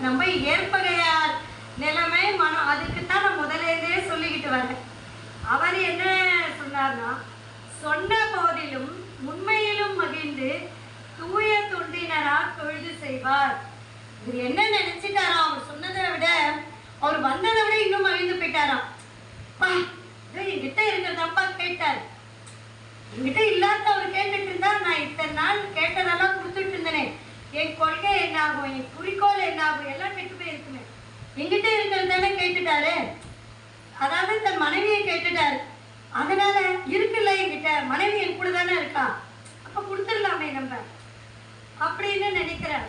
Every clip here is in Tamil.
நம்ம ஏற்பகையார் நிலைமை மனம். அதுக்குத்தான் நான் முதலேருந்தே சொல்லிக்கிட்டு வரேன். அவர் என்ன சொன்னார்னா, சொன்ன போதிலும் உண்மையிலும் மகிழ்ந்து தூய தொண்டினரால் தொழுது செய்வார். இவர் என்ன நினைச்சிட்டாராம், அவர் சொன்னதை விட அவர் வந்ததை விட இன்னும் மகிழ்ந்து போயிட்டாராம். என்கிட்ட இருக்கிறதப்பா கேட்டார், என்கிட்ட இல்லாத அவர் கேட்டுட்டு இருந்தா நான் இத்தனை நாள் கேட்டதெல்லாம் கொடுத்துட்டு இருந்தேனே, என் கொள்கை என்ன ஆகும், என் குறிக்கோள் என்ன ஆகும், எல்லாம் கெட்டு போய் இருக்குமே. என்கிட்ட இருக்கிறது தானே கேட்டுட்டாரு. அதாவது தன் மனைவியை கேட்டுட்டாரு. அதனால இருக்குல்ல என்கிட்ட மனைவி என் கூட தானே இருக்கா, அப்ப கொடுத்துடலாமே நம்ம அப்படின்னு நினைக்கிறாரு.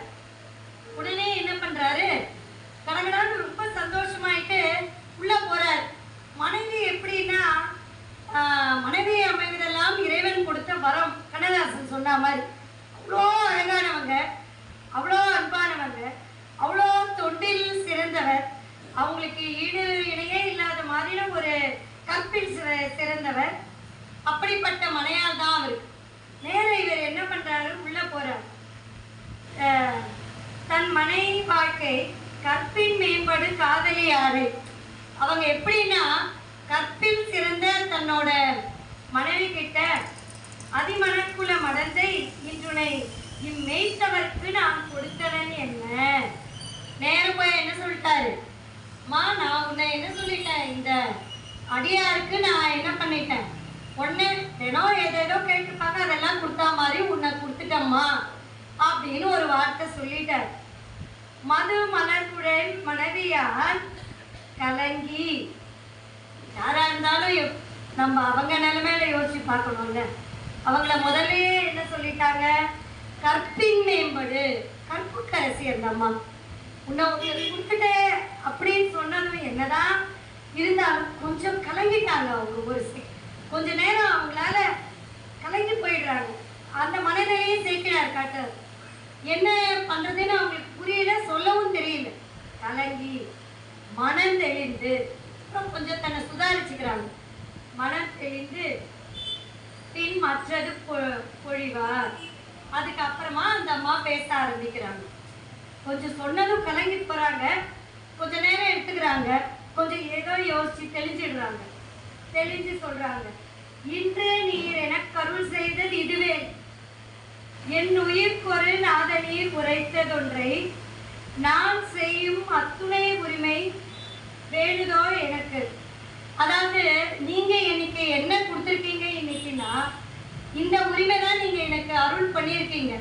உடனே என்ன பண்றாரு, கடகடான்னு ரொம்ப சந்தோஷமாயிட்டு உள்ள போறாரு. மனைவி எப்படின்னா, மனைவியை அமைவதெல்லாம் இறைவன் கொடுத்த வரம். கண்ணதாசன் சொன்ன மாதிரி அவ்வளோ அழகானவங்க, அவ்வளோ அன்பானவங்க, அவ்வளோ தொண்டில் சிறந்தவர், அவங்களுக்கு ஈடு இணையே இல்லாத மாதிரில ஒரு கற்பில் சிறந்தவர். அப்படிப்பட்ட மனையால் தான் அவருக்கு. நேர இவர் என்ன பண்றாரு, உள்ள போறார். தன் மனை வாழ்க்கை கற்பின் மேம்படு காதலியாரு. அவங்க எப்படின்னா, கற்பில் சிறந்த தன்னோட மனைவி கிட்ட அதிமணக்குல மடந்தை இன்றுனை இம்மெய்த்தவருக்கு நான் கொடுத்தவன் என்ன. நேரம் போய் என்ன சொல்லிட்டாரு, மா நான் உன்னை என்ன சொல்லிட்டேன், இந்த அடியாருக்கு நான் என்ன பண்ணிட்டேன், ஒன்று தினம் ஏதேதோ கேட்டுப்பாங்க அதெல்லாம் கொடுத்தா மாதிரி உன்னை கொடுத்துட்டம்மா அப்படின்னு ஒரு வார்த்தை சொல்லிட்டார். மது மலர்குழல் மனைவியார் கலங்கி. யாரா இருந்தாலும் நம்ம அவங்க நிலைமையில யோசிச்சு பார்க்கணும்ல. அவங்கள முதல்லயே என்ன சொல்லிட்டாங்க, கற்பின் மேம்படு, கற்புக்கரசி அந்த அம்மா உன்னை கொடுத்துட்டே அப்படின்னு சொன்னதும் என்னதான் இருந்தாலும் கொஞ்சம் கலங்கிட்டாங்க அவங்க. கொஞ்ச நேரம் அவங்களால கலங்கி போயிடுறாங்க. அந்த மனநிலையும் சேர்க்கிறார் காட்டுறாரு. என்ன பண்றதுன்னு அவங்களுக்கு புரியல, சொல்லவும் தெரியல. கலங்கி மனம் தெளிந்து அப்புறம் கொஞ்சம் தன்னை சுதாரிச்சுக்கிறாங்க. மனம் தெளிந்து பின் மற்றது பொழிவார். அதுக்கப்புறமா அந்த அம்மா பேச ஆரம்பிக்கிறாங்க. கொஞ்சம் சொன்னதும் கலங்கி போறாங்க, கொஞ்ச நேரம் எடுத்துக்கிறாங்க, கொஞ்சம் ஏதோ யோசிச்சு தெளிஞ்சிடுறாங்க. தெளிஞ்சு சொல்றாங்க, இன்று நீர் எனக்கு அருள் செய்தது இதுவே, என் உயிர்க்கொரு நாத நீர் உரைத்ததொன்றை நான் செய்யும் அத்துணை உரிமை வேணுதோ எனக்கு. அதாவது நீங்க இன்னைக்கு என்ன கொடுத்துருக்கீங்க இன்னைக்குன்னா, இந்த உரிமை தான் நீங்க எனக்கு அருள் பண்ணியிருக்கீங்க.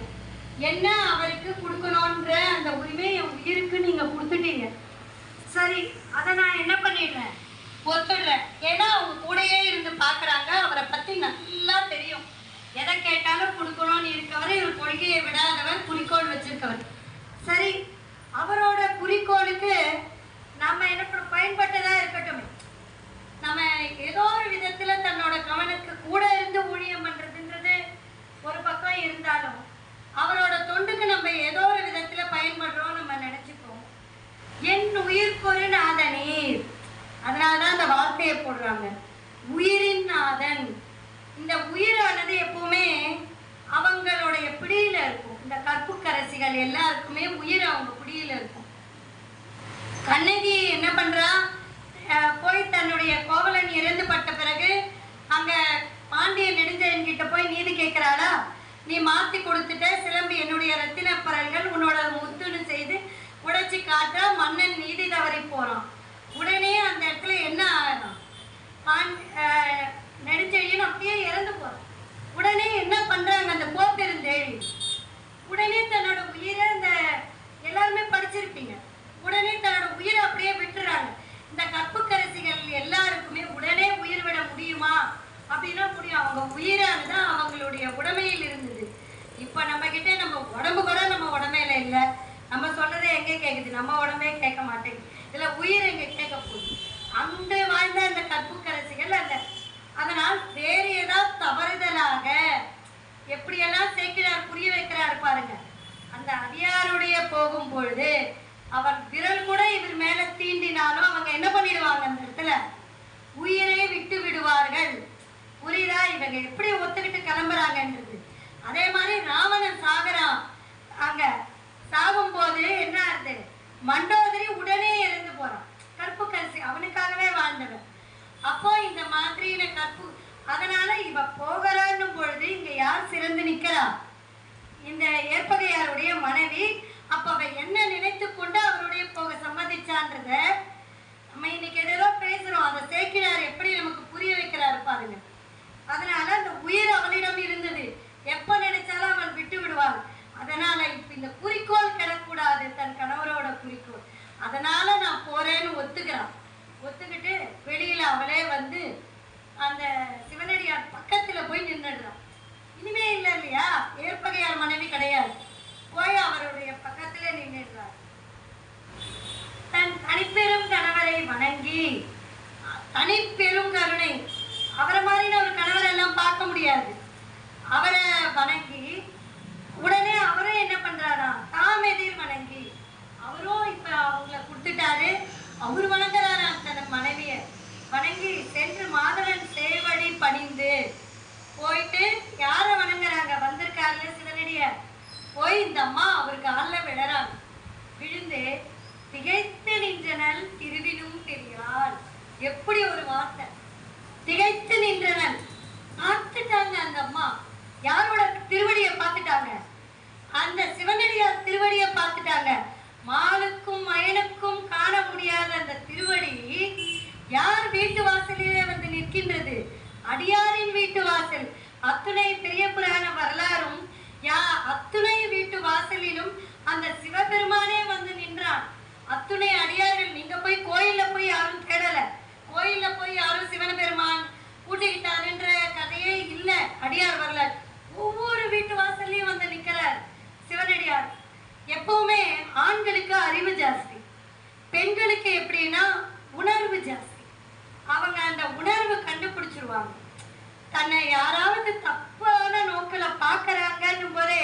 என்ன அவருக்கு கொடுக்கணுன்ற அந்த உரிமை என் உயிருக்கு நீங்க கொடுத்துட்டீங்க. சரி, அதை நான் என்ன பண்ணிடுறேன், ஒத்துடுறேன். ஏன்னா அவங்க கூடயே இருந்து பார்க்குறாங்க, அவரை பற்றி நல்லா தெரியும். எதை கேட்டாலும் கொடுக்கணும்னு இருக்கவர், இவர் கொள்கையை விடாதவர், குறிக்கோள் வச்சிருக்கவர். சரி, அவரோட குறிக்கோளுக்கு நம்ம என்ன பயன்பட்டதா இருக்கட்டும். நம்ம ஏதோ ஒரு விதத்துல தன்னோட கவனத்துக்கு கூட இருந்து ஊழியம் பண்றதுன்றது ஒரு பக்கம் இருந்தாலும், அவரோட தொண்டுக்கு நம்ம ஏதோ ஒரு விதத்துல பயன்படுறோம் நம்ம நினைச்சுப்போம். என் உயிர்க்கொரு நாதனீர், அதனாலதான் அந்த வார்த்தையை போடுறாங்க, உயிரின் நாதன். இந்த உயிரானது எப்பவுமே அவங்களுடைய பிடியில இருக்கும். இந்த கற்புக்கரசிகள் எல்லாருக்குமே உயிர் அவங்க பிடியில இருக்கும். கண்ணகி என்ன பண்றா, போய் தன்னுடைய கோவலன் இறந்து பட்ட பிறகு அங்க பாண்டிய நெடுஞ்செழியன் கிட்ட போய் நீதி கேட்கிறாளா, நீ மாத்தி கொடுத்துட்ட சிலம்பு என்னுடைய ரத்தின பரல்கள் உன்னோட முத்துன்னு செய்து உடைச்சி காட்ட மன்னன் நீதி தவறி போறான். உடனே அந்த இடத்துல என்ன ஆகணும், நெடுஞ்செழியன் அப்படியே இறந்து போறான். உடனே என்ன பண்றாங்க அந்த போப்பெருந்தேழி, உடனே தன்னோட உயிரை, இந்த எல்லாருமே படிச்சிருப்பீங்க, உடனே தன்னோட உயிரை அப்படியே விட்டுறாங்க. இந்த கற்புக்கரசிகள் எல்லாருக்குமே உடனே உயிர் விட முடியுமா அப்படின்னா முடியும். அவங்க உயிரானதான் அவங்களுடைய உடமையில் இருந்தது. இப்ப நம்ம கிட்ட நம்ம உடம்பு கூட நம்ம உடமையில இல்லை. நம்ம சொல்றதை எங்க கேக்குது, நம்ம உடம்பே கேட்க மாட்டேங்குது. இதுல உயிர் எங்க கேட்க போகுது. அந்த வாழ்ந்த அந்த கற்புக்கரசிகள் அந்த அதனால் வேறு ஏதாவது தவறுதலாக எப்படியெல்லாம் சேர்க்கிறார் புரிய வைக்கிறார் பாருங்க. அந்த அடியாருடைய போகும் பொழுது அவர் விரல் கூட இவர் மேல தீண்டினாலும் அவங்க என்ன பண்ணிடுவாங்க, அந்த இடத்துல உயிரை விட்டு விடுவார்கள். புரியுதா இவங்க எப்படி ஒத்துக்கிட்டு கிளம்புறாங்கன்றது. அதே மாதிரி ராவணன் சாகரான், அங்க சாகும் போது என்ன ஆகுது, மண்டோதரி உடனே இறந்து போறான். கற்புக்கரசி அவனுக்காகவே வாழ்ந்தவன். அப்போ இந்த மாதிரியில அதனால இவ போகிறான்னும் பொழுது இங்க யார் சிறந்து நிக்கிறா? இந்த ஏற்பகையாருடைய மனைவி. அப்ப அவ என்ன நினைத்து கொண்டு அவருடைய போக சம்மதிச்சான்றத நம்ம இன்னைக்கு ஏதோ பேசுறோம். அதை சேக்கிழார் எப்படி நமக்கு புரிய வைக்கிறாரு பாருங்க. அதனால அந்த உயிர் அவளிடம் இருந்தது. எப்ப நினைச்சாலும் அவள் விட்டு விடுவாள். அதனால இப்ப இந்த குறிக்கோள் கிடக்கூடாது, தன் கணவரோட குறிக்கோள். அதனால நான் போறேன்னு ஒத்துக்கிட்டு வெளியில அவளே வந்து அந்த சிவனடியார் பக்கத்துல போய் நின்றுடுறான். இனிமே இல்லை இல்லையா, ஏற்பகையார் மனைவி கிடையாது. போய் அவருடைய பக்கத்துல நின்றுடுறார். தன் தனிப்பெரும் கணவரை வணங்கி, தனிப்பெரும் கருணை, அவரை மாதிரி ஒரு கணவரை எல்லாம் பார்க்க முடியாது. அவரை வணங்கி உடனே அவரும் என்ன பண்றாரா, தாம் எதிர் வணங்கி அவரும் இப்ப அவங்கள கொடுத்துட்டாரு. அவரு வணங்குறாரா தன் மனைவிய வணங்கி சென்று மாதவன் சேவடி பணிந்து போயிட்டு யார வணங்குறாங்க, வந்திருக்காருல சிவனடியார். போய் இந்த அம்மா அவருக்கு காலில் விழறாங்க. விழுந்து திகைத்து நின்றனள் திருவினும் பெரியாள். எப்படி ஒரு வார்த்தை, திகைத்து நின்றனள். பார்த்துட்டாங்க அந்த அம்மா, யாரோட திருவடியை பார்த்துட்டாங்க, அந்த சிவனடியார் திருவடியை பார்த்துட்டாங்க. மாலுக்கும் மயனுக்கும் காண முடியாத அந்த திருவடி யார் வீட்டு வாசலிலே வந்து நிற்கின்றது? அடியாரின் வீட்டு வாசல். அத்துணை பெரிய புராண வரலாறும் அத்துணை வீட்டு வாசலிலும் அந்த சிவபெருமானே வந்து நின்றான். அத்துணை அடியார்கள். நீங்க போய் கோயில்ல போய் யாரும் தேடல, கோயில்ல போய் யாரும் சிவபெருமான் கூட்டிக்கிட்டாருன்ற கதையே இல்லை அடியார் வரலாறு. ஒவ்வொரு வீட்டு வாசல்லையும் வந்து நிற்கிறார் சிவனடியார். எப்பவுமே ஆண்களுக்கு அறிவு ஜாஸ்தி, பெண்களுக்கு எப்படின்னா உணர்வு ஜாஸ்தி. அவங்க அந்த உணர்வு கண்டுபிடிச்சிருவாங்க. தன்னை யாராவது தப்பான நோக்கில பார்க்கறாங்கன்னும் போதே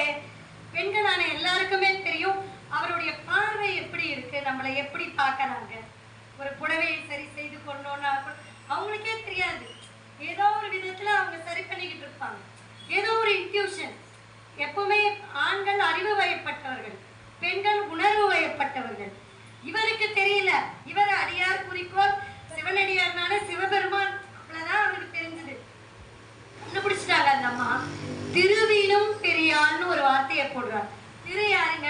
பெண்களான எல்லாருக்குமே தெரியும் அவருடைய பார்வை எப்படி இருக்கு, நம்மளை எப்படி பார்க்கறாங்க. ஒரு புடவையை சரி செய்து கொண்டோன்னா அவங்களுக்கே தெரியாது. ஏதோ ஒரு விதத்துல அவங்க சரி பண்ணிக்கிட்டு இருப்பாங்க. ஏதோ ஒரு இன்ட்யூஷன். எப்பவுமே ஆண்கள் அறிவு வயப்பட்டவர்கள், பெண்கள் உணர்வு வயப்பட்டவர்கள். இவருக்கு தெரியல. இவர் அடியார் குறிக்கோள் சிவனடியார்னால சிவபெருமான், அவ்வளவுதான் அவருக்கு தெரிஞ்சது. கண்டுபிடிச்சிட்டாங்க அந்த அம்மா. திருவினும் பெரியான்னு ஒரு வார்த்தையை போடுறார். திரு யாருங்க?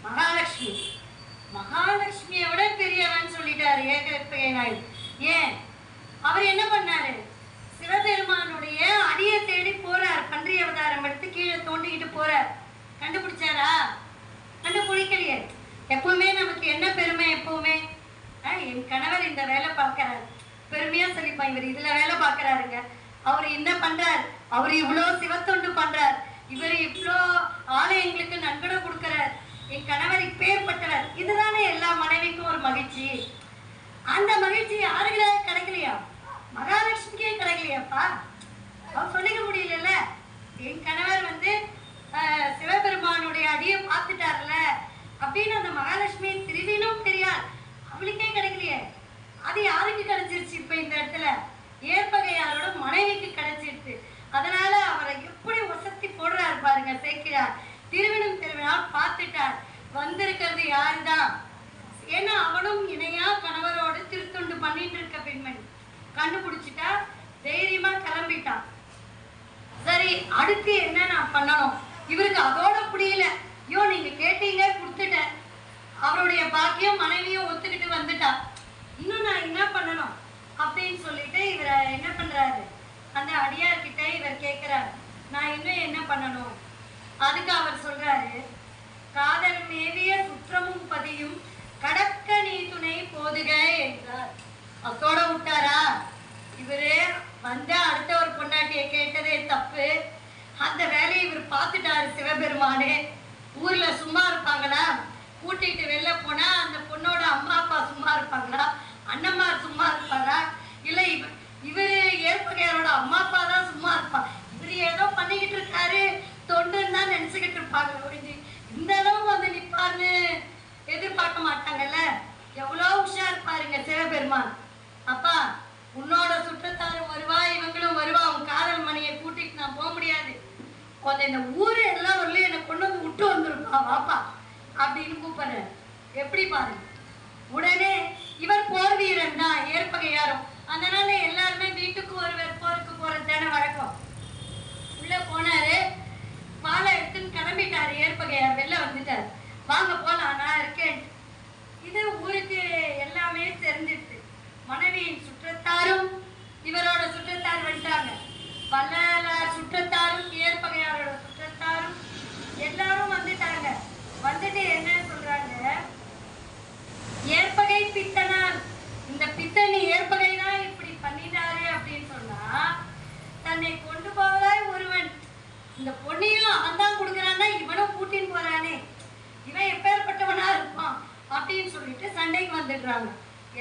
மகாலட்சுமி. மகாலட்சுமியை விட பெரியவன் சொல்லிட்டாரு ஏகப்பகை நாய். ஏன் அவர் என்ன பண்ணாரு? சிவபெருமானுடைய அடியை தேடி போறார். பன்றி அவதாரம் எடுத்து கீழே தோண்டிக்கிட்டு போறார். கண்டுபிடிச்சாரா? கண்டுபிடிக்கலையே. எப்பவுமே நமக்கு என்ன பெருமை? எப்பவுமே என் கணவர் இந்த வேலை பார்க்கிறார், பெருமையா சொல்லிப்பான். இவர் இதுல வேலை பார்க்கிறாருங்க, அவர் என்ன பண்றார், அவர் இவ்வளோ சிவத்தொண்டு பண்றார், இவர் இவ்வளோ ஆலயங்களுக்கு நன்கொடை கொடுக்கிறார், என் கணவர் இப்பேற்பட்டவர். இதுதானே எல்லா மனைவிக்கும் ஒரு மகிழ்ச்சி. அந்த மகிழ்ச்சி யாருக்கே கிடைக்கலையா? மகாலட்சுமிக்கே கிடைக்கலையாப்பா. அவர் சொல்லிக்க முடியல. என் கணவர் வந்து சிவபெருமானுடைய அடியை பார்த்துட்டார்ல அப்படின்னு அந்த மகாலட்சுமி திருவினும் பெரியார் அவளுக்கே கிடைக்கலையே. அது யாருக்கு கிடைச்சிருச்சு? இப்ப இந்த இடத்துல ஏற்பகையாரோட மனைவிக்கு கிடைச்சிருச்சு. அதனால அவரை எப்படி வசத்தி போடுறாரு பாருங்க சேக்கிழார். திருவினும் திருவிழால் பார்த்துட்டார். வந்திருக்கிறது யாருதான்? ஏன்னா அவளும் இணையா கணவரோடு திருத்தொண்டு பண்ணிட்டு இருக்க பெண்மணி. கண்டுபிடிச்சிட்டா, தைரியமா கிளம்பிட்டான். சரி, அடுத்து என்ன நான் பண்ணணும்? இவருக்கு அதோட புரியல. ஐயோ, நீங்க கேட்டீங்க, கொடுத்துட்டேன். அவருடைய பாக்கியம் மனைவியும் ஒத்துக்கிட்டு வந்துட்டா. இன்னும் நான் என்ன பண்ணணும் அப்படின்னு சொல்லிட்டு இவரை என்ன பண்றாரு, அந்த அடியார்கிட்ட இவர் கேட்கிறாரு, நான் இன்னும் என்ன பண்ணணும்? அதுக்கு அவர் சொல்றாரு, காதல் மேவிய சுற்றமும் பதியும் கடக்க நீ துணை போதுக என்றார். அதோட விட்டாரா? இவரு வந்து அடுத்த ஒரு பொண்டாட்டியை கேட்டதே தப்பு. அந்த வேலையை இவர் பார்த்துட்டாரு சிவபெருமானே. ஊர்ல சும்மா இருப்பாங்களா? கூட்டிட்டு வெளில போனா அந்த பொண்ணோட அம்மா அப்பா சும்மா இருப்பாங்களா? அண்ணம்மார் சும்மா இருப்பாரா? இல்லை, இவரு ஏற்பகையாரோட அம்மா அப்பா தான் சும்மா இருப்பாங்க. இவரு ஏதோ பண்ணிக்கிட்டு இருக்காரு, தொண்டுன்னு தான் நினைச்சுக்கிட்டு இருப்பாங்க ஒழிஞ்சு இந்த அளவுக்கு வந்து நிற்பார்னு எதிர்பார்க்க மாட்டாங்கல்ல. எவ்வளோ உஷார் பாருங்க சிவபெருமான். அப்பா, உன்னோட சுற்றத்தாரும் வருவா, இவங்களும் வருவா, உன் காதல் மணியை கூட்டிட்டு நான் போக முடியாது. இந்த ஊரு எல்லாம் வரல, என்னை கொண்டு வந்து விட்டு வந்துருப்பா, வாப்பா அப்படின்னு கூப்பிடுறேன். எப்படி பாருங்க. உடனே இவர் போர் வீரன் தான் ஏற்பகையாரும், அதனால எல்லாருமே வீட்டுக்கு ஒருவர் போருக்கு போறது தானே வழக்கம். உள்ள போனாரு, மாலை எடுத்துன்னு கிளம்பிட்டாரு. ஏற்பகையார் வெளில வந்துட்டாரு. வாங்க போலாம், நான் இருக்கேன். இது ஊருக்கு எல்லாமே தெரிஞ்சிட்டு மனைவியின் சுற்றத்தாரும் இவரோட சுற்றத்தார் வந்துட்டாங்க. வள்ளலார் சுற்றத்தாரும் ஏற்பகையாரோட சுற்றத்தாரும் எல்லாரும் வந்துட்டாங்க. வந்துட்டு என்ன சொல்றாங்க, ஏற்பகை பித்தனால், இந்த பித்தனி ஏற்பகை தான் இப்படி பண்ணினாரு அப்படின்னு சொன்னா, தன்னை கொண்டு போவதாய் ஒருவன், இந்த பொண்ணையும் அவன் தான் கொடுக்குறான்னா இவனும் கூட்டின்னு போறானே, இவன் எப்பேற்பட்டவனா இருப்பான் அப்படின்னு சொல்லிட்டு சண்டைக்கு வந்துடுறாங்க.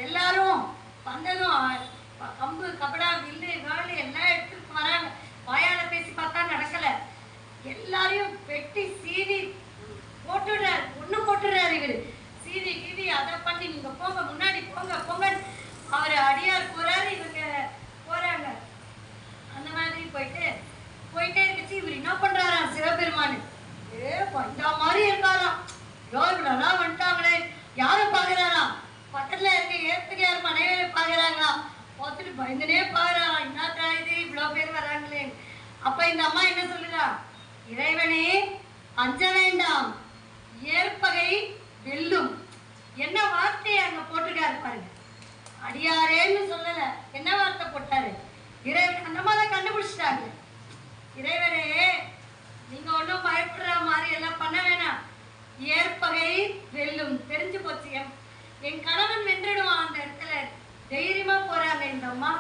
எல்லாரும் வந்ததும் கம்பு கபடா வில்லு வேலு எல்லாம் எடுத்துட்டு வராங்க. வாயால பேசி பார்த்தா நடக்கல. எல்லாரையும் வெட்டி சீவி போட்டுடுறாரு, ஒண்ணு போட்டுடுறாரு. இவரு சீவி கீவி அதை பண்ணி நீங்க போங்க, முன்னாடி போங்க போங்க, அவர் அடியார் போறாரு, இவங்க போறாங்க. அந்த மாதிரி போயிட்டே இருந்துச்சு. இவர் என்ன பண்றாராம், சிவபெருமானு இந்த மாதிரி இருக்காராம். இவ்வளவுலாம் வந்துட்டாங்களே, யாரும் பாக்குறாராம், பக்கத்துல இருக்க ஏற்பகையார் மனைவியை பாக்குறாங்களாம். பார்த்துட்டு பயந்துனே பாக்குறாராம், என்னத்தா இது இவ்வளவு பேர் வராங்களே. அப்ப இந்த அம்மா என்ன சொல்லுதா, இறைவனே அஞ்ச வேண்டாம், ஏற்பகை வெல்லும். என்ன வார்த்தையை அங்க போட்டிருக்காரு பாருங்க. அடியாரேன்னு சொல்லல, என்ன வார்த்தை போட்டாரு, இறைவன். அந்த மாதிரி கண்டுபிடிச்சிட்டாங்க. இறைவனே நீங்க ஒன்றும் பயப்படுற மாதிரி எல்லாம் பண்ண வேணாம், ஏற்பகை வெல்லும். தெரிஞ்சு போச்சு, என் கணவன் வென்றிடுவான் அந்த இடத்துல. தைரியமா போறாங்க இந்த அம்மா.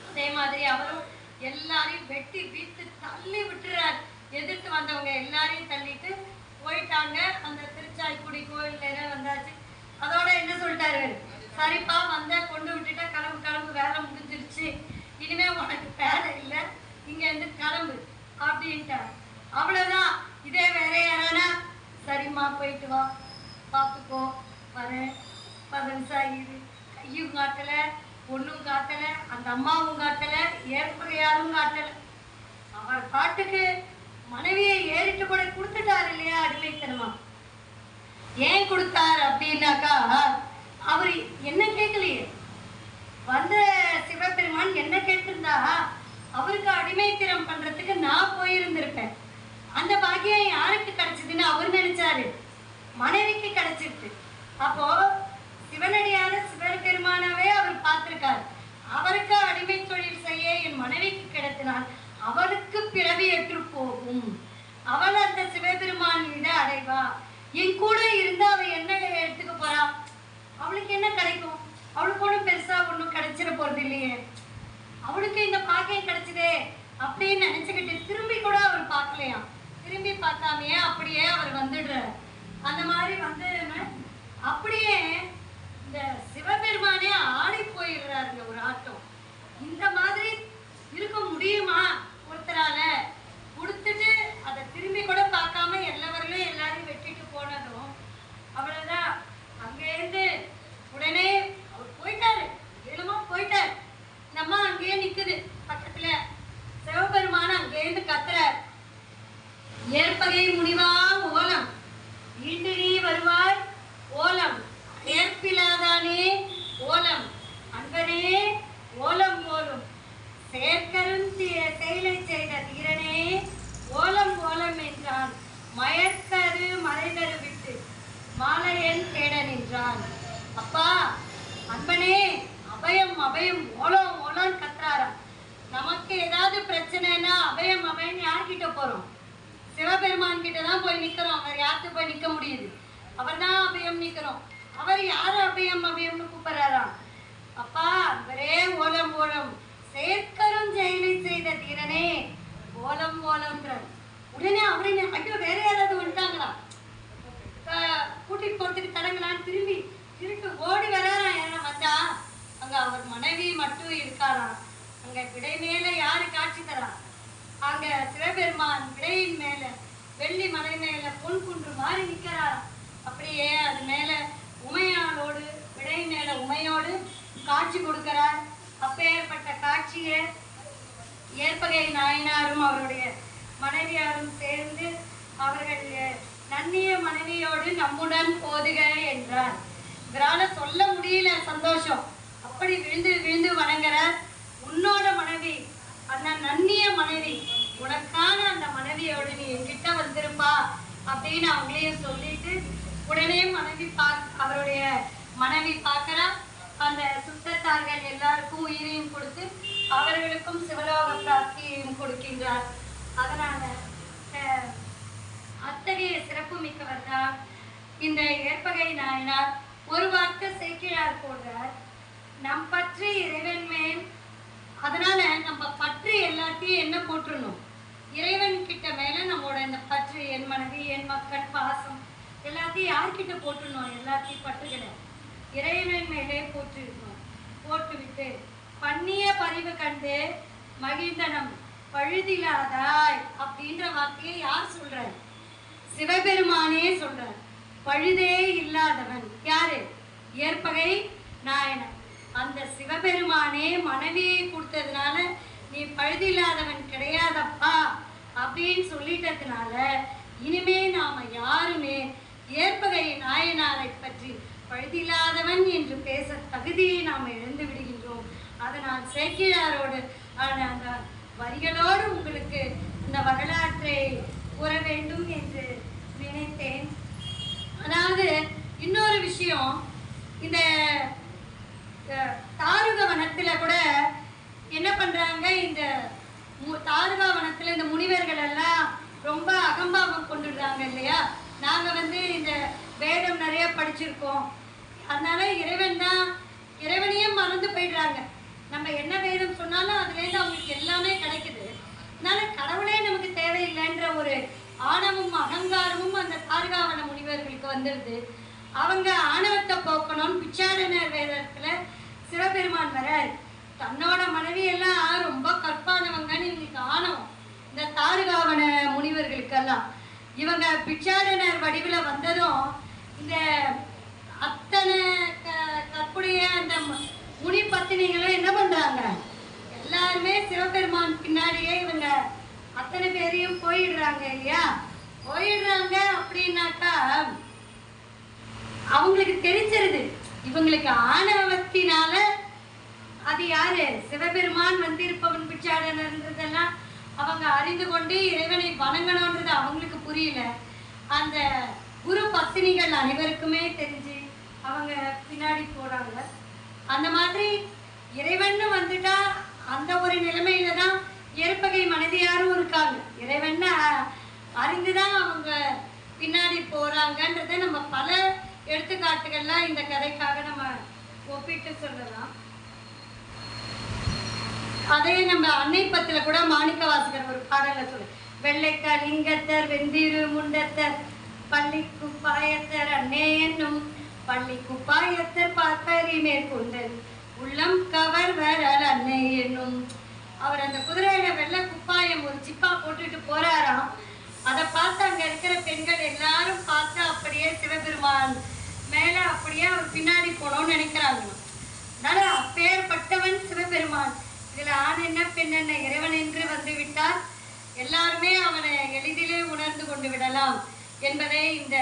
அதே மாதிரி அவரும் எல்லாரையும் வெட்டி வீட்டு தள்ளி விட்டுறாரு. எதிர்த்து வந்தவங்க எல்லாரையும் தள்ளிட்டு போயிட்டாங்க. அந்த திருச்சாய்க்குடி கோயில் வந்தாச்சு. அதோட என்ன சொல்லிட்டாரு, சரிப்பா வந்த கொண்டு விட்டுட்டா, கிளம்பு வேலை முடிஞ்சிருச்சு, இனிமே உனக்கு வேலை இல்லை, இங்க இருந்து கிளம்பு அப்படின்ட்டாரு. அவ்வளவுதான். இதே வேற யாரானா, சரிம்மா போயிட்டு வா, பார்த்துக்கோ, வரேன் 10 நிமிஷம் ஆகிடுது. கையும் காட்டல, பொண்ணும் காட்டல, அந்த அம்மாவும் காட்டல, ஏற்பகையாரும் காட்டல. அவர் பாட்டுக்கு மனைவியை ஏறிட்டு கூட கொடுத்துட்டாரு இல்லையா அடிமைத்தனமா. ஏன் கொடுத்தார் அப்படின்னாக்கா, அவர் என்ன கேட்கலையே. வந்த சிவபெருமான் என்ன கேட்டிருந்தா, அவருக்கு அடிமைத்திரம் பண்றதுக்கு நான் போயிருந்திருப்பேன். அந்த பாக்கியம் யாருக்கு கிடைச்சதுன்னு அவர் நினைச்சாரு, மனைவிக்கு கிடைச்சிருக்கு. அப்போ சிவனடியான சிவபெருமானவே அவர் பார்த்திருக்காரு. அவருக்கு அடிமை தொழில் செய்ய என் மனைவிக்கு கிடைத்தினால் அவளுக்கு பிறவி ஏற்று போகும், அவள் அந்த சிவபெருமான் மீது அடைவா. என் கூட இருந்து அவ என்ன எடுத்துக்க போறா, அவளுக்கு என்ன கிடைக்கும், அவளுக்கு ஒன்றும் பெருசா ஒன்றும் கிடைச்சிட போறது இல்லையே, அவளுக்கு இந்த பாக்கியம் கிடைச்சதே அப்படின்னு நினைச்சுக்கிட்டு திரும்பி கூட அவர் பார்க்கலையாம். திரும்பி பார்க்காமையே அப்படியே அவர் வந்துடுறார். அந்த மாதிரி வந்து அப்படியே இந்த சிவபெருமானே ஆடி போயிடுறாருங்க ஒரு ஆட்டம். இந்த மாதிரி இருக்க முடியுமா ஒருத்தரால? கொடுத்துட்டு அதை திரும்பி கூட பார்க்காம எல்லாவர்களும் எல்லாரையும் வெட்டிட்டு போனதும் அவ்வளவுதான். அங்கேருந்து உடனே அவர் போயிட்டாரு, வேணுமா போயிட்டாரு. நம்ம அங்கேயே நிக்குது பக்கத்துல. சிவபெருமான அங்கேருந்து கத்துறார், ஏற்பகை முனிவா ஓலம், ஈண்டு நீ வருவாய் ஓலம், ஏற்பிலாதானே ஓலம், அன்பனே ஓலம் ஓலும், செயற்கரும் செயலை செய்த தீரனே ஓலம் ஓலம் என்றான், மயற்கரு மறைதரு விட்டு மாலையன் தேட நின்றான். அப்பா அன்பனே அபயம் அபயம் ஓலம் ஓலம் கத்துறாராம். நமக்கு ஏதாவது பிரச்சனைனா அபயம் அபயம் யார்கிட்ட போறோம், சிவபெருமான் கிட்ட தான் போய் நிக்கிறோம். வேற யாருக்கு போய் நிக்க முடியுது, அவர் தான் அபயம் நிக்கிறோம். அவர் யாரு அபயம் அபயம்னு கூப்பிடுறாராம். அப்பா அவரே ஓலம் ஓலம், செயற்கரும் செயலை செய்த தீரனே ஓலம் ஓலம்ன்றார். உடனே அவரு ஐயோ வேற யாராவது வந்துட்டாங்களா, கூட்டிட்டு போறதுக்கு தடங்களான்னு திரும்பி திருட்டு ஓடி வராராம். யாரா வந்தா அங்க அவர் மனைவி மட்டும் இருக்காராம். அங்க விடை மேல யாரு காட்சி தரா, அங்க சிவபெருமான் விடையின் மேல வெள்ளி மலை மேல பொன் குன்று மாறி நிற்கிறாராம். அப்படியே அது மேல உமையாளோடு விடை மேல உமையோடு காட்சி கொடுக்கிறார். அப்பேற்பட்ட காட்சியை ஏற்பகை நாயனாரும் அவருடைய மனைவியாரும் சேர்ந்து அவர்கள் நன்னிய மனைவியோடு நம்முடன் போதுக என்று இவரால சொல்ல முடியல சந்தோஷம். அப்படி விழுந்து விழுந்து வணங்குறார். உன்னோட மனைவி, அந்த நன்னிய மனைவி, உனக்கான அந்த மனைவியோட நீ என்கிட்ட வந்திருப்பா அப்படின்னு அவங்களையும் சொல்லிட்டு உடனே அவருடைய மனைவி பார்க்கறா. அந்த சுத்தத்தார்கள் எல்லாருக்கும் உயிரையும் கொடுத்து அவர்களுக்கும் சிவலோக பிராப்தியையும் கொடுக்கின்றார். அதனால அத்தகைய சிறப்பு மிக்கவர் தான் இந்த ஏற்பகை நாயனார். ஒரு வார்த்தை சேக்கிழார் போடுறார், நம் பற்றி இறைவன் மேல். அதனால நம்ம பற்று எல்லாத்தையும் என்ன போட்டுருணும், இறைவன் கிட்ட மேல நம்மளோட இந்த பற்று, என் மனைவி, என் மக்கள், பாசம் எல்லாத்தையும் யார்கிட்ட போட்டுருணும், எல்லாத்தையும் பற்றுகளை இறைவன் மேலே போட்டுருக்கணும். போட்டுவிட்டு பண்ணிய பரிவு கண்டு மகிழ்ந்தனம் பழுதில்லாதாய் அப்படின்ற வார்த்தையை யார் சொல்றார், சிவபெருமானே சொல்றார். பழுதே இல்லாதவன் யாரு, ஏற்பகை நாயனார். அந்த சிவபெருமானே மனைவியை கொடுத்ததுனால நீ பழுதில்லாதவன் கிடையாதப்பா அப்படின்னு சொல்லிட்டதுனால இனிமே நாம யாருமே ஏற்பகை நாயனாரை பற்றி பழுதில்லாதவன் என்று பேச தகுதியை நாம் இழந்து விடுகின்றோம். அதனால் சேக்கிழாரோடு அந்த வரிகளோடு உங்களுக்கு இந்த வரலாற்றை கூற வேண்டும் என்று நினைத்தேன். அதாவது இன்னொரு விஷயம், இந்த தாருக வனத்துல கூட என்ன பண்றாங்க, இந்த தாருகா வனத்துல இந்த முனிவர்கள் எல்லாம் ரொம்ப அகம்பாவம் கொண்டுடுறாங்க இல்லையா. நாங்க இந்த வேதம் நிறைய படிச்சிருக்கோம், அதனால இறைவனையே மறந்து போயிடுறாங்க. நம்ம என்ன வேதம் சொன்னாலும் அதுலேருந்து அவங்களுக்கு எல்லாமே கிடைக்குது. அதனால கடவுளே நமக்கு தேவையில்லைன்ற ஒரு ஆணவமும் அகங்காரமும் அந்த தாருகாவன முனிவர்களுக்கு வந்துடுது. அவங்க ஆணவத்தை போக்கணும்னு பிச்சாடனர் வேதத்துல சிவபெருமான் வர தன்னோட மனைவி எல்லாம் ரொம்ப கற்பானவங்கன்னு இவங்களுக்கு ஆணவம். இந்த தாருகாவன முனிவர்களுக்கெல்லாம் இவங்க பிச்சாடனர் வடிவில் வந்ததும் இந்த அத்தனை கற்புடைய அந்த முனி பத்தினிகளும் என்ன பண்றாங்க, எல்லாருமே சிவபெருமான் பின்னாடியே இவங்க அத்தனை பேரையும் போயிடுறாங்க இல்லையா. போயிடுறாங்க அப்படின்னாக்கா அவங்களுக்கு தெரிஞ்சிருது இவங்களுக்கு ஆணவத்தினால அது யாரு, சிவபெருமான் வந்திருப்பவன் பிச்சாடனர்ன்றதெல்லாம் அவங்க அறிந்து கொண்டு இறைவனை வணங்கணும்ன்றது அவங்களுக்கு புரியல. அந்த குரு பத்தினிகள் அனைவருக்குமே தெரிஞ்சு அவங்க பின்னாடி போறாங்க. அந்த மாதிரி இறைவன் வந்துட்டா அந்த ஒரு நிலைமையில தான் ஏற்பகை மனைவியாரும் இருக்காங்க. இறைவன் அறிந்துதான் அவங்க பின்னாடி போறாங்கன்றத நம்ம பல எடுத்துக்காட்டுகள்லாம் இந்த கதைக்காக நம்ம ஒப்பிட்டு சொல்லலாம். அதே நம்ம அன்னை பத்துல கூட மாணிக்க வாசகர் ஒரு பாடல சொல்லு, வெள்ளைக்கா லிங்கத்தர் வெந்திரு முண்டத்தர் பள்ளி குப்பாயத்தர் அன்னே என்னும் பள்ளி குப்பாயத்தர் பார்ப்பரி மேற்கொண்டல் உள்ளம் கவர் வரல் அன்னை என்னும். அவர் அந்த குதிரையில வெள்ளை குப்பாயம் ஒரு சிப்பா போட்டுட்டு போறாராம். அதை பார்த்து அங்க இருக்கிற பெண்கள் எல்லாரும் பார்த்து அப்படியே சிவபெருமான் மேல அப்படியே அவர் பின்னாடி போனோம்னு நினைக்கிறாங்க. அதனால அப்பேற்பட்டவன் சிவபெருமான். இதுல ஆண் என்ன பெண் என்ன இறைவன் என்று வந்து விட்டால் எல்லாருமே அவனை எளிதிலே உணர்ந்து கொண்டு விடலாம் என்பதை இந்த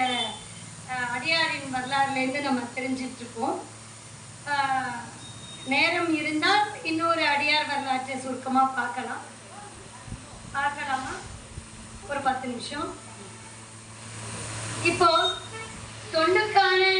அடியாரின் வரலாறுலேருந்து நம்ம தெரிஞ்சிட்டு இருக்கோம். நேரம் இருந்தால் இன்னொரு அடியார் வரலாற்றை சுருக்கமா பார்க்கலாமா? ஒரு 10 நிமிஷம். இப்போ தொண்டுக்கான